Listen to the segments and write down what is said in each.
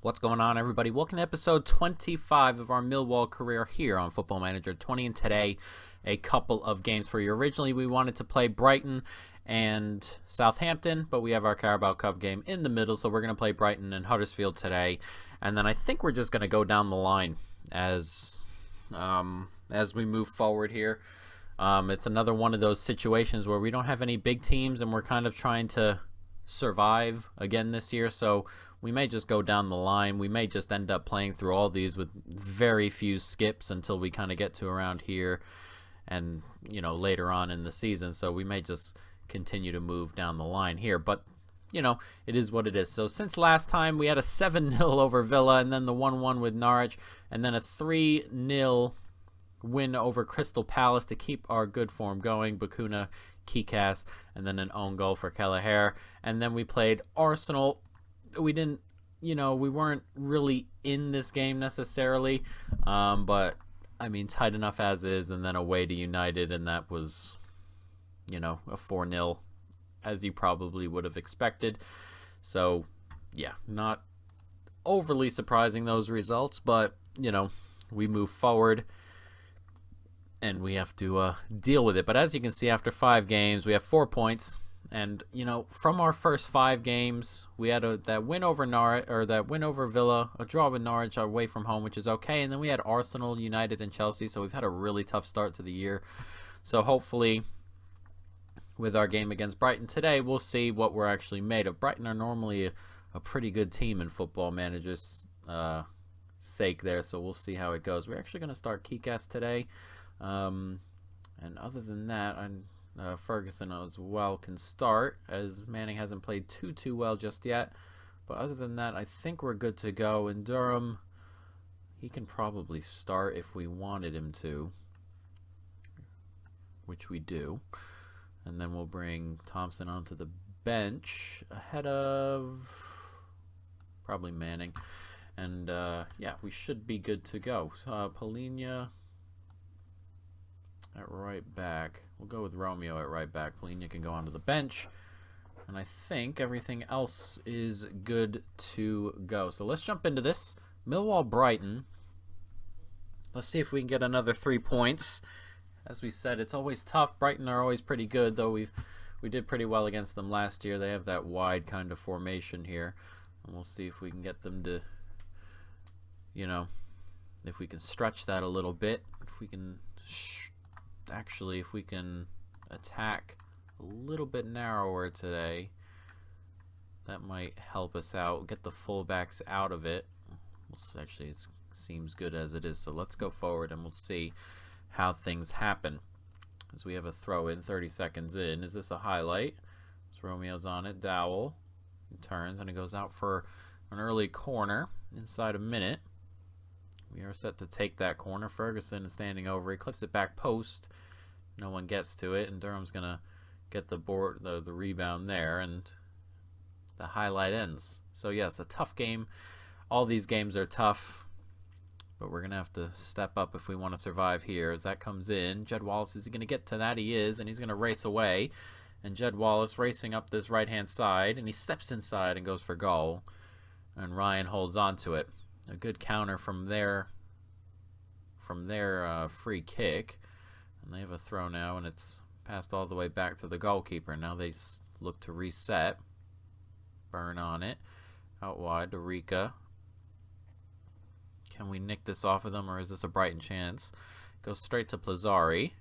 What's going on, everybody? Welcome to episode 25 of our Millwall career here on Football Manager 20. And today, a couple of games for you. Originally, we wanted to play Brighton and Southampton, but we have our Carabao Cup game in the middle, so we're going to play Brighton and Huddersfield today. And then I think we're just going to go down the line as we move forward here. It's another one of those situations where we don't have any big teams, and we're kind of trying to survive again this year, so we may just go down the line. We may just end up playing through all these with very few skips until we kind of get to around here and, later on in the season. So we may just continue to move down the line here. But, it is what it is. So since last time, we had a 7-0 over Villa and then the 1-1 with Norwich and then a 3-0 win over Crystal Palace to keep our good form going. Bakuna, Kikas, and then an own goal for Kelleher. And then we played Arsenal. We didn't, we weren't really in this game necessarily, but I mean, tight enough as is, and then away to United, and that was, a 4-0, as you probably would have expected. So, yeah, not overly surprising, those results, but, we move forward, and we have to deal with it. But as you can see, after 5 games, we have 4 points. And, from our first 5 games, we had that win over Norwich, or that win over Villa, a draw with Norwich away from home, which is okay. And then we had Arsenal, United, and Chelsea. So we've had a really tough start to the year. So hopefully, with our game against Brighton today, we'll see what we're actually made of. Brighton are normally a pretty good team in Football Manager's sake there. So we'll see how it goes. We're actually going to start Kikas today. And other than that, Ferguson as well can start, as Manning hasn't played too well just yet. But other than that, I think we're good to go. And Durham, he can probably start if we wanted him to, which we do. And then we'll bring Thompson onto the bench ahead of probably Manning. And yeah, we should be good to go. Polina at right back. We'll go with Romeo at right back. Polina can go onto the bench. And I think everything else is good to go. So let's jump into this. Millwall Brighton. Let's see if we can get another 3 points. As we said, it's always tough. Brighton are always pretty good, though we did pretty well against them last year. They have that wide kind of formation here. And we'll see if we can get them to, if we can stretch that a little bit. If we can if we can attack a little bit narrower today, that might help us out. Get the fullbacks out of it. Actually, it seems good as it is. So let's go forward and we'll see how things happen. As we have a throw in 30 seconds in. Is this a highlight? So Romeo's on it. Dowell turns and it goes out for an early corner inside a minute. We are set to take that corner. Ferguson is standing over. He clips it back post. No one gets to it, and Durham's going to get the rebound there, and the highlight ends. So, yes, a tough game. All these games are tough, but we're going to have to step up if we want to survive here. As that comes in, Jed Wallace, is he going to get to that? He is, and he's going to race away. And Jed Wallace racing up this right-hand side, and he steps inside and goes for goal. And Ryan holds on to it. A good counter from their free kick. And they have a throw now, and it's passed all the way back to the goalkeeper. Now they look to reset. Burn on it. Out wide to Rika. Can we nick this off of them, or is this a Brighton chance? Goes straight to Plazzari.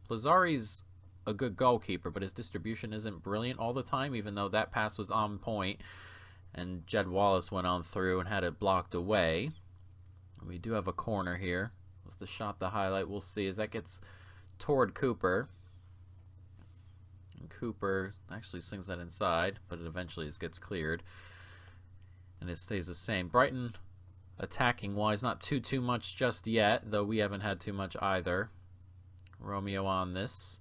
Plazzari's a good goalkeeper, but his distribution isn't brilliant all the time, even though that pass was on point. And Jed Wallace went on through and had it blocked away. We do have a corner here. Was the shot the highlight? We'll see as that gets toward Cooper. And Cooper actually slings that inside, but it eventually gets cleared. And it stays the same. Brighton, attacking-wise, not too much just yet, though we haven't had too much either. Romeo on this.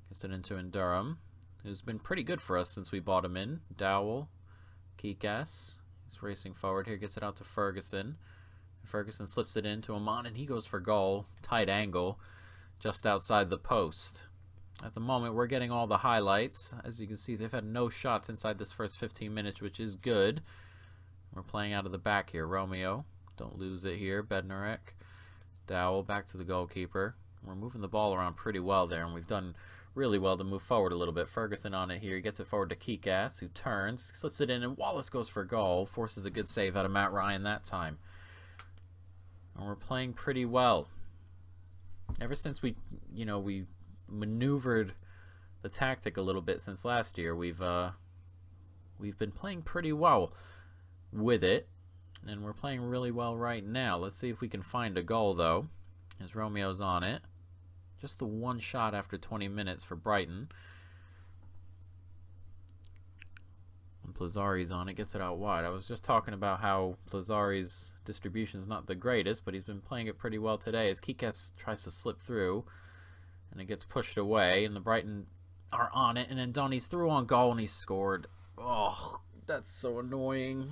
Gets it into Durham, who's been pretty good for us since we bought him in. Dowell. Kikas. He's racing forward here. Gets it out to Ferguson. Ferguson slips it into Amon, and he goes for goal. Tight angle. Just outside the post. At the moment, we're getting all the highlights. As you can see, they've had no shots inside this first 15 minutes, which is good. We're playing out of the back here. Romeo, don't lose it here. Bednarek, Dowell, back to the goalkeeper. We're moving the ball around pretty well there, and we've done really well to move forward a little bit. Ferguson on it here. He gets it forward to Kikas, who turns, slips it in, and Wallace goes for goal. Forces a good save out of Matt Ryan that time. And we're playing pretty well. Ever since we maneuvered the tactic a little bit since last year, we've been playing pretty well with it, and we're playing really well right now. Let's see if we can find a goal, though, as Romeo's on it. Just the one shot after 20 minutes for Brighton. And Plazzari's on it, gets it out wide. I was just talking about how Plazzari's distribution is not the greatest, but he's been playing it pretty well today as Kikas tries to slip through, and it gets pushed away, and the Brighton are on it, and then Donny's through on goal, and he scored. Oh, that's so annoying.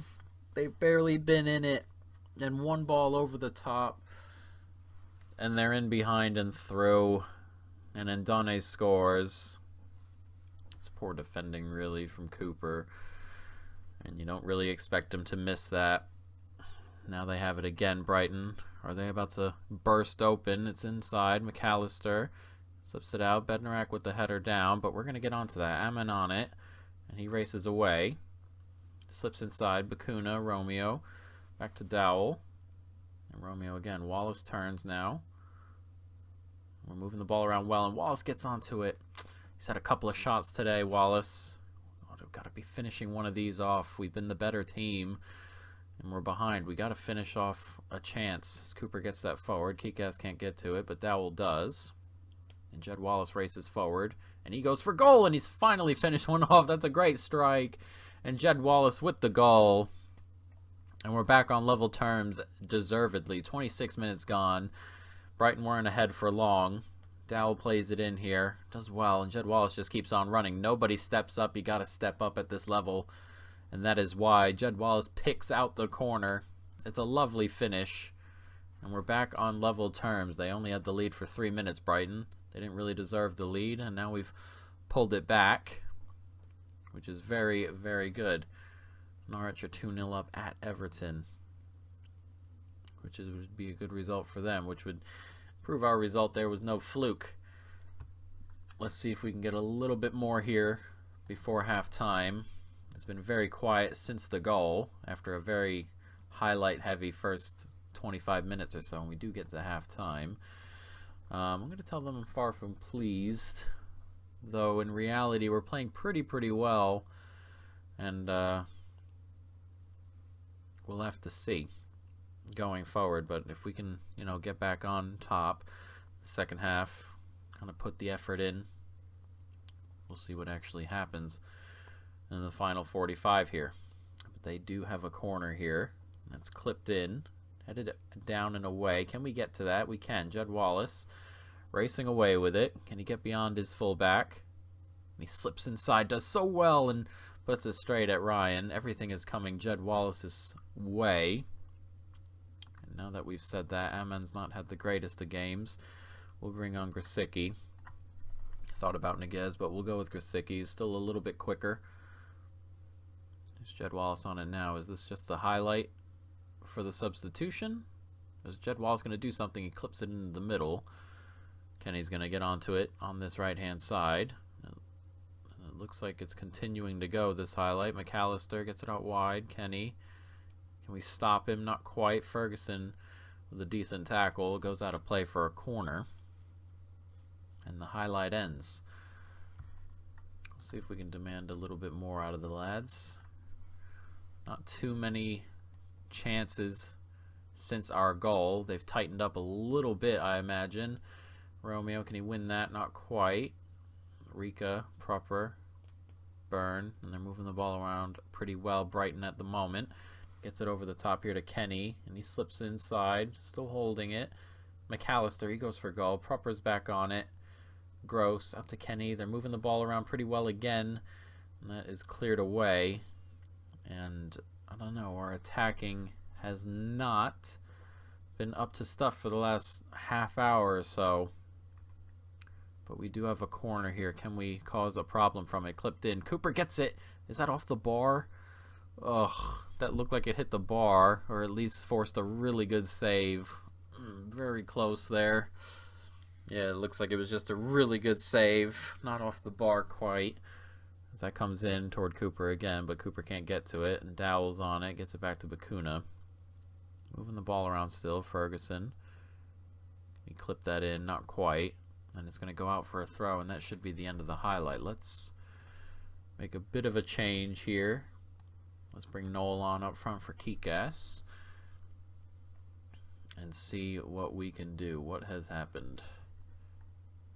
They've barely been in it, and one ball over the top, and they're in behind and through, and then Donny scores. It's poor defending, really, from Cooper, and you don't really expect him to miss that. Now they have it again, Brighton. Are they about to burst open? It's inside. McAllister slips it out. Bednarek with the header down, but we're going to get onto that. Ammon on it, and he races away. Slips inside. Bakuna, Romeo. Back to Dowell. And Romeo again. Wallace turns now. We're moving the ball around well, and Wallace gets onto it. He's had a couple of shots today, Wallace. Oh, we've got to be finishing one of these off. We've been the better team, and we're behind. We got to finish off a chance. As Cooper gets that forward. Kikas can't get to it, but Dowell does. And Jed Wallace races forward, and he goes for goal, and he's finally finished one off. That's a great strike. And Jed Wallace with the goal. And we're back on level terms, deservedly. 26 minutes gone. Brighton weren't ahead for long. Dowell plays it in here. Does well. And Jed Wallace just keeps on running. Nobody steps up. You got to step up at this level. And that is why Jed Wallace picks out the corner. It's a lovely finish. And we're back on level terms. They only had the lead for 3 minutes, Brighton. They didn't really deserve the lead. And now we've pulled it back, which is very, very good. Norwich are 2-0 up at Everton, which would be a good result for them, which would prove our result there was no fluke. Let's see if we can get a little bit more here before halftime. It's been very quiet since the goal after a very highlight-heavy first 25 minutes or so, and we do get to halftime. I'm going to tell them I'm far from pleased, though in reality we're playing pretty well, and we'll have to see going forward. But if we can, get back on top the second half, kind of put the effort in, we'll see what actually happens in the final 45 here. But they do have a corner here that's clipped in, headed down and away. Can we get to that? We can. Jed Wallace racing away with it. Can he get beyond his fullback? He slips inside, does so well, and puts it straight at Ryan. Everything is coming Jed Wallace's way. And now that we've said that, Amman's not had the greatest of games. We'll bring on Grosicki. Thought about Niguez, but we'll go with Grosicki. He's still a little bit quicker. There's Jed Wallace on it now. Is this just the highlight for the substitution? Is Jed Wallace going to do something? He clips it into the middle. Kenny's going to get onto it on this right-hand side. It looks like it's continuing to go, this highlight. McAllister gets it out wide. Kenny. Can we stop him? Not quite. Ferguson with a decent tackle. Goes out of play for a corner. And the highlight ends. Let's see if we can demand a little bit more out of the lads. Not too many chances since our goal. They've tightened up a little bit, I imagine. Romeo, can he win that? Not quite. Rika, proper. Burn, and they're moving the ball around pretty well. Brighton at the moment. Gets it over the top here to Kenny, and he slips inside, still holding it. McAllister, he goes for goal. Proper's back on it. Gross, out to Kenny. They're moving the ball around pretty well again, and that is cleared away. And I don't know, our attacking has not been up to stuff for the last half hour or so. But we do have a corner here. Can we cause a problem from it? Clipped in. Cooper gets it. Is that off the bar? Ugh, that looked like it hit the bar, or at least forced a really good save. Very close there. Yeah, it looks like it was just a really good save. Not off the bar quite. As that comes in toward Cooper again, but Cooper can't get to it. And Dowell's on it, gets it back to Bacuna. Moving the ball around still, Ferguson. He clipped that in, not quite. And it's going to go out for a throw, and that should be the end of the highlight. Let's make a bit of a change here. Let's bring Noel on up front for Kick-Ass and see what we can do. What has happened?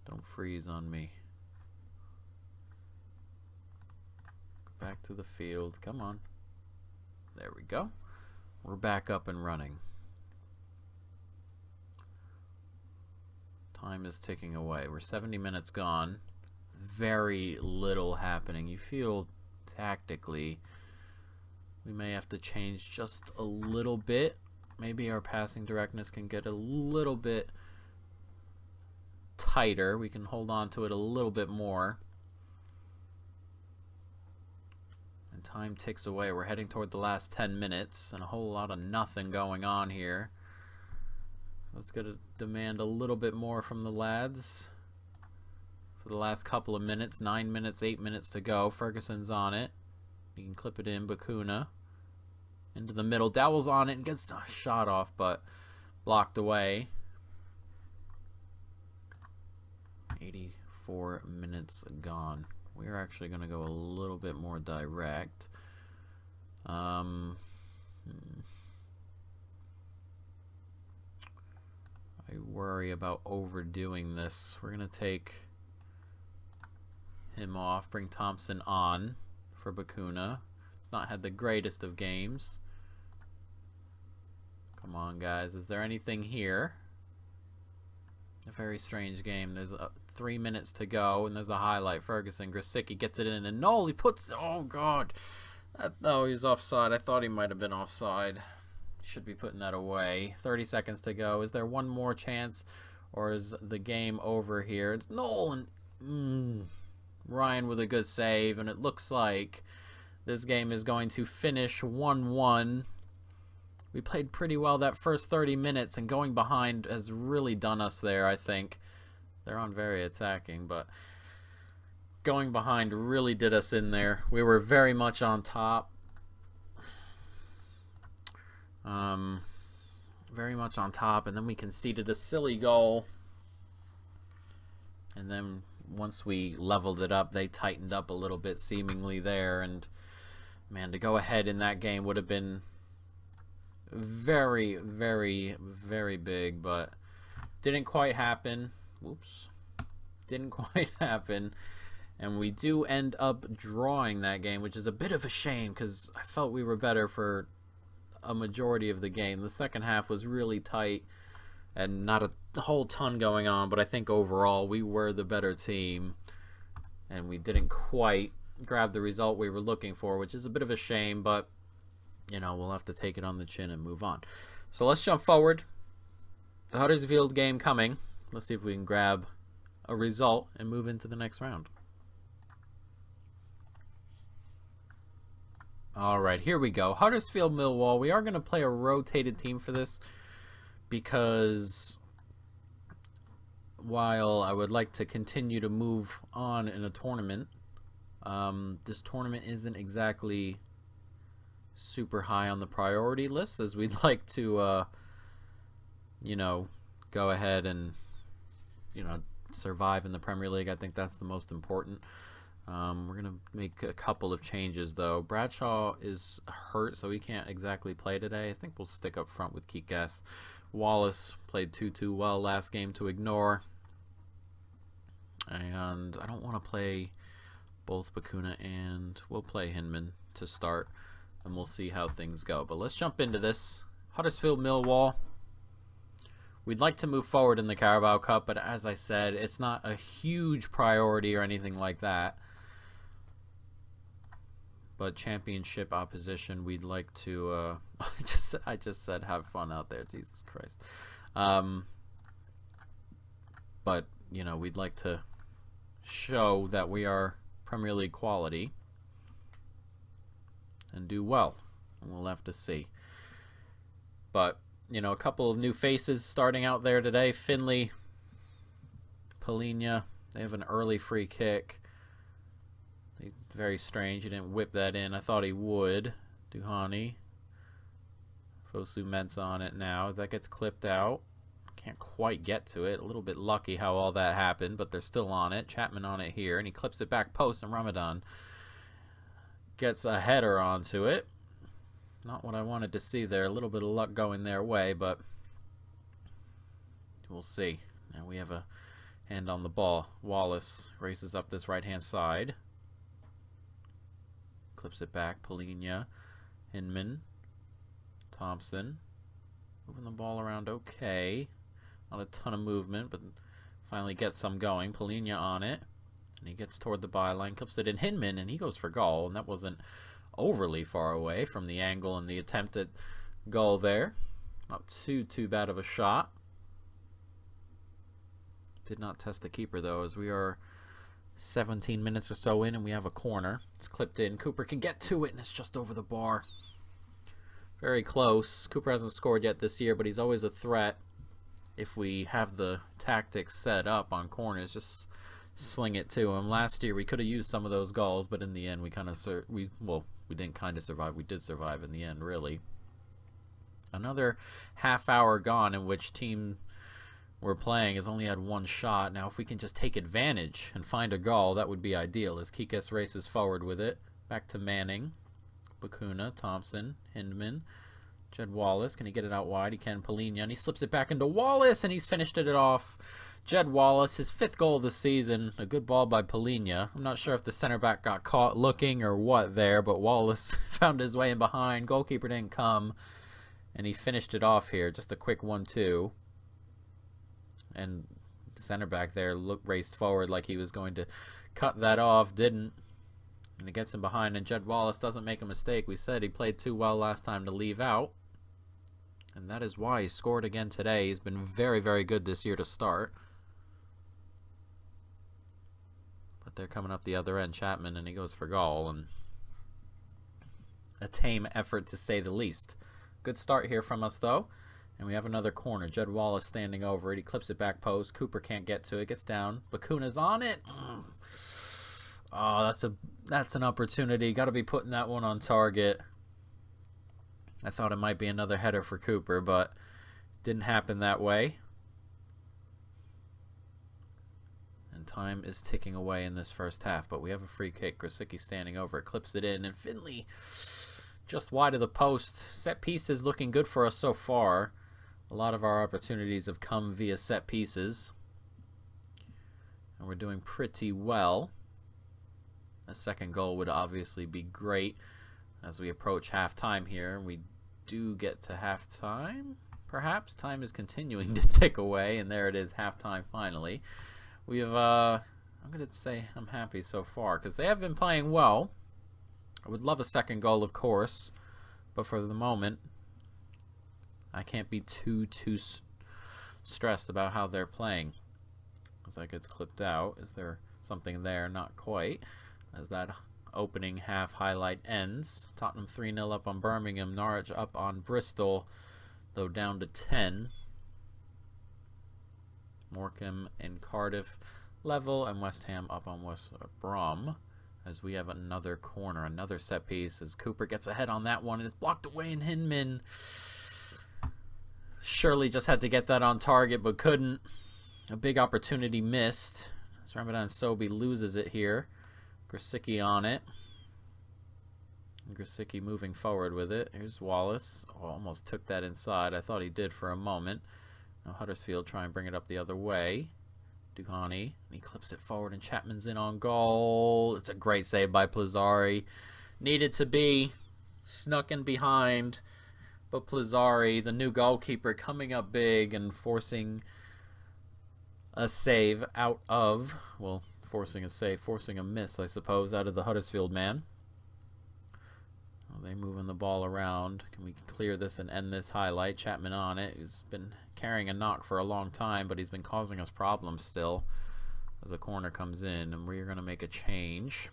Don't freeze on me. Go back to the field. Come on. There we go. We're back up and running. Time is ticking away. We're 70 minutes gone. Very little happening. You feel tactically we may have to change just a little bit. Maybe our passing directness can get a little bit tighter. We can hold on to it a little bit more. And time ticks away. We're heading toward the last 10 minutes and a whole lot of nothing going on here. Let's get to demand a little bit more from the lads for the last couple of minutes. 9 minutes, 8 minutes to go. Ferguson's on it. You can clip it in. Bacuna into the middle. Dowell's on it and gets a shot off, but blocked away. 84 minutes gone. We're actually going to go a little bit more direct. I worry about overdoing this. We're going to take him off, bring Thompson on for Bacuna. It's not had the greatest of games. Come on, guys. Is there anything here? A very strange game. There's 3 minutes to go, and there's a highlight. Ferguson, Grosicki gets it in, and Noel, he puts... Oh, God. Oh, he's offside. I thought he might have been offside. Should be putting that away. 30 seconds to go. Is there one more chance, or is the game over here? It's Noel, and Ryan with a good save, and it looks like this game is going to finish 1-1. We played pretty well that first 30 minutes, and going behind has really done us there, I think. They're on very attacking, but going behind really did us in there. We were very much on top. Very much on top, and then we conceded a silly goal. And then once we leveled it up, they tightened up a little bit seemingly there, and man, to go ahead in that game would have been very, very, very big, but didn't quite happen. Whoops. Didn't quite happen. And we do end up drawing that game, which is a bit of a shame because I felt we were better for a majority of the game. The second half was really tight and not a whole ton going on, but I think overall we were the better team and we didn't quite grab the result we were looking for, which is a bit of a shame, but you know, we'll have to take it on the chin and move on. So let's jump forward. The Huddersfield game coming. Let's see if we can grab a result and move into the next round. All right, here we go. Huddersfield Millwall. We are going to play a rotated team for this because while I would like to continue to move on in a tournament, this tournament isn't exactly super high on the priority list, as we'd like to, you know, go ahead and, you know, survive in the Premier League. I think that's the most important. We're going to make a couple of changes, though. Bradshaw is hurt, so he can't exactly play today. I think we'll stick up front with Kick-Ass. Wallace played 2-2 well last game to ignore. And I don't want to play both Bacuna and we'll play Hinman to start. And we'll see how things go. But let's jump into this. Huddersfield Millwall. We'd like to move forward in the Carabao Cup, but as I said, it's not a huge priority or anything like that. But championship opposition, we'd like to... I just said have fun out there. Jesus Christ. But, you know, we'd like to show that we are Premier League quality. and do well. And we'll have to see. But, you know, a couple of new faces starting out there today. Finley, Polina, they have an early free kick. Very strange. He didn't whip that in. I thought he would. Duhani. Fosu Mensah on it now as that gets clipped out. Can't quite get to it. A little bit lucky how all that happened, but they're still on it. Chapman on it here, and he clips it back post, and Ramadan gets a header onto it. Not what I wanted to see there. A little bit of luck going their way, but we'll see. Now we have a hand on the ball. Wallace races up this right-hand side. Clips it back. Polina, Hinman, Thompson. Moving the ball around okay. Not a ton of movement, but finally gets some going. Polina on it. And he gets toward the byline, clips it in Hinman, and he goes for goal. And that wasn't overly far away from the angle and the attempted goal there. Not too bad of a shot. Did not test the keeper, though, as we are 17 minutes or so in, and we have a corner. It's clipped in. Cooper can get to it, and it's just over the bar. Very close. Cooper hasn't scored yet this year, but he's always a threat if we have the tactics set up on corners. Just sling it to him. Last year we could have used some of those goals, but in the end we kind of we didn't kind of survive. We did survive in the end, really. Another half hour gone in which team we're playing has only had one shot. Now if we can just take advantage and find a goal, that would be ideal as Kikes races forward with it. Back to Manning. Bakuna, Thompson, Hindman, Jed Wallace. Can he get it out wide? He can. Polina, and he slips it back into Wallace, and he's finished it off. Jed Wallace, his 5th goal of the season. A good ball by Polina. I'm not sure if the center back got caught looking or what there, but Wallace found his way in behind. Goalkeeper didn't come, and he finished it off here. Just a quick 1-2. And the center back there raced forward like he was going to cut that off. Didn't. And it gets him behind, and Jed Wallace doesn't make a mistake. We said he played too well last time to leave out. And that is why he scored again today. He's been very, very good this year to start. But they're coming up the other end, Chapman, and he goes for goal. And a tame effort, to say the least. Good start here from us, though. And we have another corner. Jed Wallace standing over it. He clips it back post. Cooper can't get to it. Gets down. Bakuna's on it. Oh, that's an opportunity. Got to be putting that one on target. I thought it might be another header for Cooper, but didn't happen that way. And time is ticking away in this first half, but we have a free kick. Grosicki standing over it, clips it in, and Finley just wide of the post. Set pieces looking good for us so far. A lot of our opportunities have come via set pieces, and we're doing pretty well. A second goal would obviously be great as we approach halftime here. We do get to halftime, perhaps. Time is continuing to tick away, and there it is, halftime finally. We have, I'm going to say I'm happy so far because they have been playing well. I would love a second goal, of course, but for the moment, I can't be too stressed about how they're playing. As that gets clipped out, is there something there? Not quite. As that opening half highlight ends. Tottenham 3-0 up on Birmingham. Norwich up on Bristol, though down to 10. Morecambe and Cardiff level, and West Ham up on West Brom. As we have another corner, another set piece, as Cooper gets ahead on that one and is blocked away, and Hinman surely just had to get that on target but couldn't. A big opportunity missed as Ramadan Sobhi loses it here. Grosicki on it. Grosicki moving forward with it. Here's Wallace. Oh, almost took that inside. I thought he did for a moment. Now Huddersfield try and bring it up the other way. Duhani. And he clips it forward, and Chapman's in on goal. It's a great save by Plazzari. Needed to be. Snuck in behind. But Plazzari, the new goalkeeper, coming up big and forcing a save out of, well, forcing a miss, I suppose, out of the Huddersfield man. Well, they moving the ball around. Can we clear this and end this highlight? Chapman on it. He's been carrying a knock for a long time, but he's been causing us problems still as the corner comes in, and we're going to make a change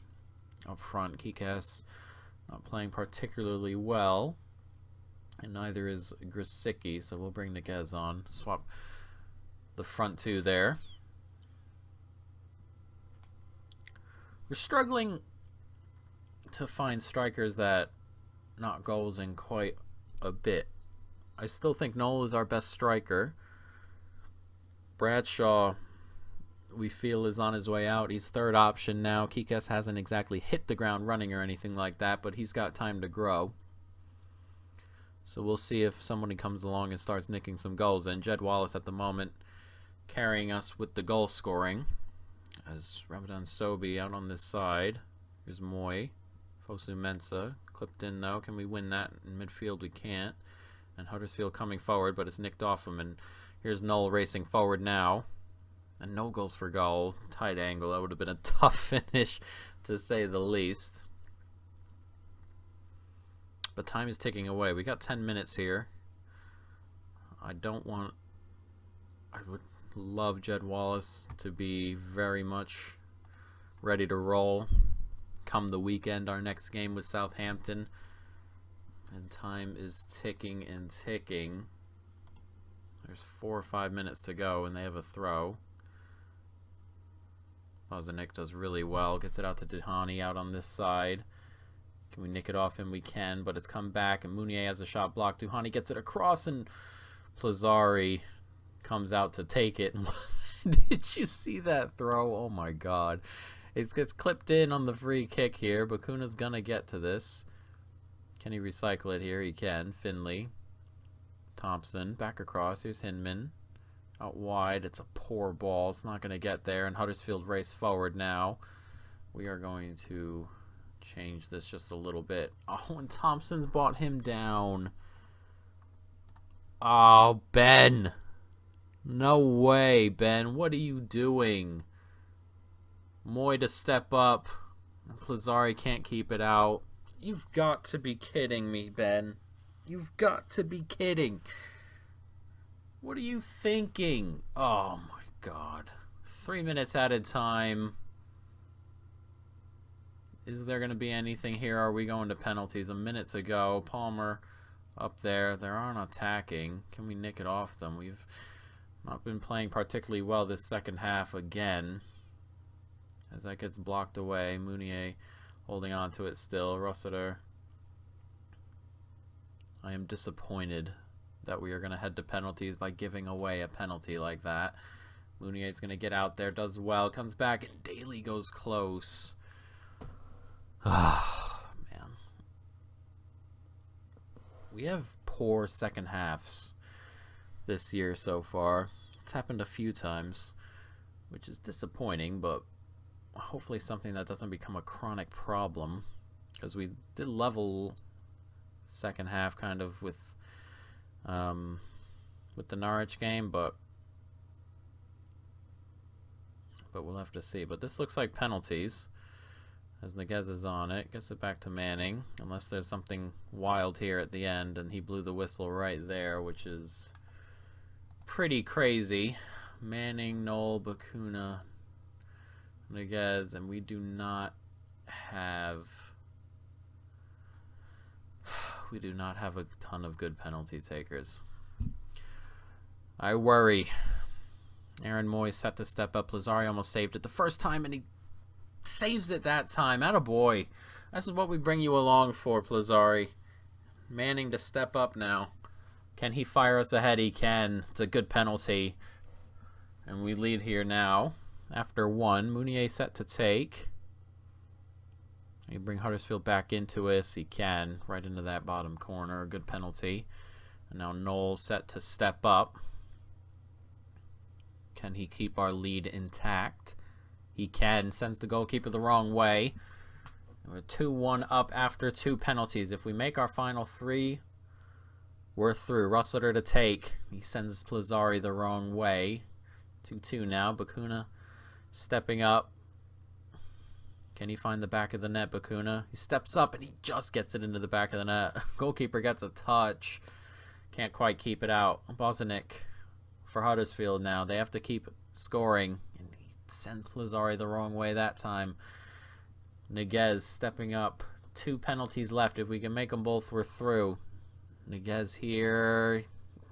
up front. Kikes not playing particularly well. And neither is Grzycki, so we'll bring Niguez on. Swap the front two there. We're struggling to find strikers that knock goals in quite a bit. I still think Noel is our best striker. Bradshaw, we feel, is on his way out. He's third option now. Kikes hasn't exactly hit the ground running or anything like that, but he's got time to grow. So we'll see if somebody comes along and starts nicking some goals in. Jed Wallace at the moment carrying us with the goal scoring. As Ramadan Sobi out on this side. Here's Moy. Fosu Mensah. Clipped in though. Can we win that in midfield? We can't. And Huddersfield coming forward, but it's nicked off him. And here's Noel racing forward now. And no goals for goal. Tight angle. That would have been a tough finish, to say the least. But time is ticking away. We got 10 minutes here. I would love Jed Wallace to be very much ready to roll come the weekend, our next game with Southampton. And time is ticking and ticking. There's 4 or 5 minutes to go, and they have a throw. Bozanic does really well. Gets it out to Duhani out on this side. Can we nick it off him? We can, but it's come back, and Mounier has a shot blocked. Duhani gets it across, and Plazzari comes out to take it. Did you see that throw? Oh my god. It gets clipped in on the free kick here. Bakuna's gonna get to this. Can he recycle it here? He can. Finley. Thompson. Back across. Here's Hinman. Out wide. It's a poor ball. It's not gonna get there. And Huddersfield race forward now. We are going to change this just a little bit. Oh, and Thompson's brought him down. Oh, Ben. No way, Ben. What are you doing? Moy to step up. Plazzari can't keep it out. You've got to be kidding me, Ben. You've got to be kidding. What are you thinking? Oh, my God. 3 minutes at a time. Is there going to be anything here? Are we going to penalties? A minute to go. Palmer up there. They aren't attacking. Can we nick it off them? We've not been playing particularly well this second half again. As that gets blocked away. Mounier holding on to it still. Rossiter. I am disappointed that we are going to head to penalties by giving away a penalty like that. Mounier is going to get out there. Does well. Comes back and Daly goes close. Ah, man. We have poor second halves this year so far. It's happened a few times, which is disappointing, but hopefully something that doesn't become a chronic problem, because we did level second half kind of with the Norwich game, but we'll have to see. But this looks like penalties. As Niguez is on it, gets it back to Manning, unless there's something wild here at the end, and he blew the whistle right there, which is pretty crazy. Manning, Noel, Bacuna, Niguez, and we do not have a ton of good penalty takers. I worry. Aaron Moy set to step up. Plazzari almost saved it the first time, and he saves it that time. Attaboy. This is what we bring you along for, Plazzari. Manning to step up now. Can he fire us ahead? He can. It's a good penalty. And we lead here now. After 1. Mounier set to take. Can he bring Huddersfield back into us? He can. Right into that bottom corner. Good penalty. And now Noel set to step up. Can he keep our lead intact? He can. Sends the goalkeeper the wrong way. We're 2-1 up after 2 penalties. If we make our final 3, we're through. Rossiter to take. He sends Plazzari the wrong way. 2-2 now. Bacuna stepping up. Can he find the back of the net, Bacuna? He steps up and he just gets it into the back of the net. Goalkeeper gets a touch. Can't quite keep it out. Bozanic for Huddersfield now. They have to keep scoring. And he sends Plazzari the wrong way that time. Niguez stepping up 2 penalties left. If we can make them both, we're through. Niguez here.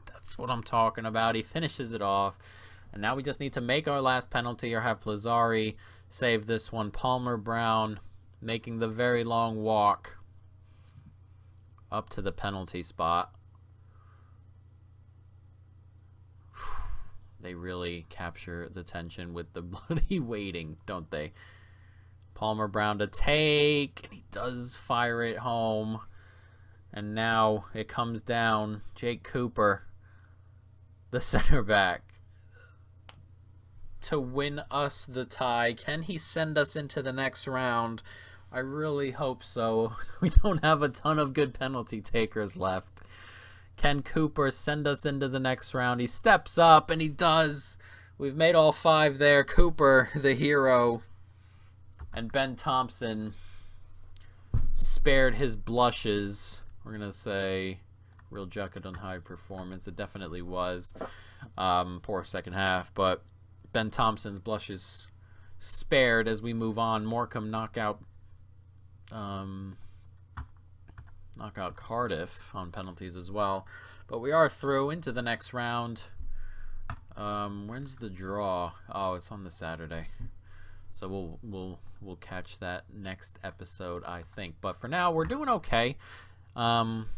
That's what I'm talking about. He finishes it off. And now we just need to make our last penalty or have Plazzari save this one. Palmer Brown making the very long walk up to the penalty spot. They really capture the tension with the bloody waiting, don't they? Palmer Brown to take, and he does fire it home. And now it comes down. Jake Cooper, the center back, to win us the tie. Can he send us into the next round? I really hope so. We don't have a ton of good penalty takers left. Can Cooper send us into the next round? He steps up, and he does. We've made all 5 there. Cooper, the hero. And Ben Thompson spared his blushes. We're going to say real Jekyll and Hyde performance. It definitely was. Poor second half, but Ben Thompson's blushes spared as we move on. Morecambe knockout Cardiff on penalties as well. But we are through into the next round. When's the draw? Oh, it's on the Saturday. So we'll catch that next episode, I think. But for now, we're doing okay.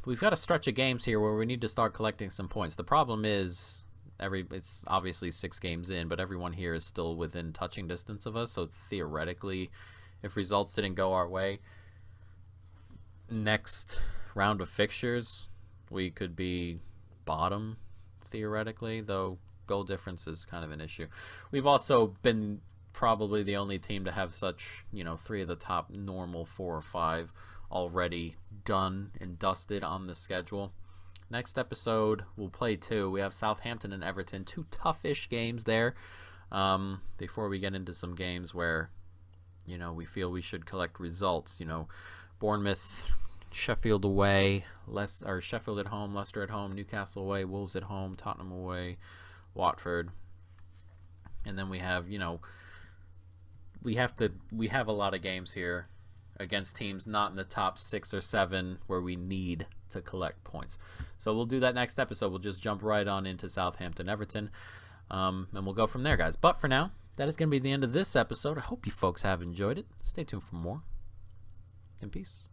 We've got a stretch of games here where we need to start collecting some points. The problem is it's obviously 6 games in, but everyone here is still within touching distance of us. So theoretically, if results didn't go our way, next round of fixtures, we could be bottom theoretically, though goal difference is kind of an issue. We've also been probably the only team to have such, 3 of the top normal 4 or 5 already done and dusted on the schedule. Next episode, we'll play 2. We have Southampton and Everton, 2 toughish games there. Before we get into some games where, we feel we should collect results. Bournemouth, Sheffield away, Sheffield at home, Leicester at home, Newcastle away, Wolves at home, Tottenham away, Watford. And then we have, we have a lot of games here against teams not in the top 6 or 7 where we need to collect points. So we'll do that next episode. We'll just jump right on into Southampton, Everton, and we'll go from there, guys. But for now, that is going to be the end of this episode. I hope you folks have enjoyed it. Stay tuned for more. In peace.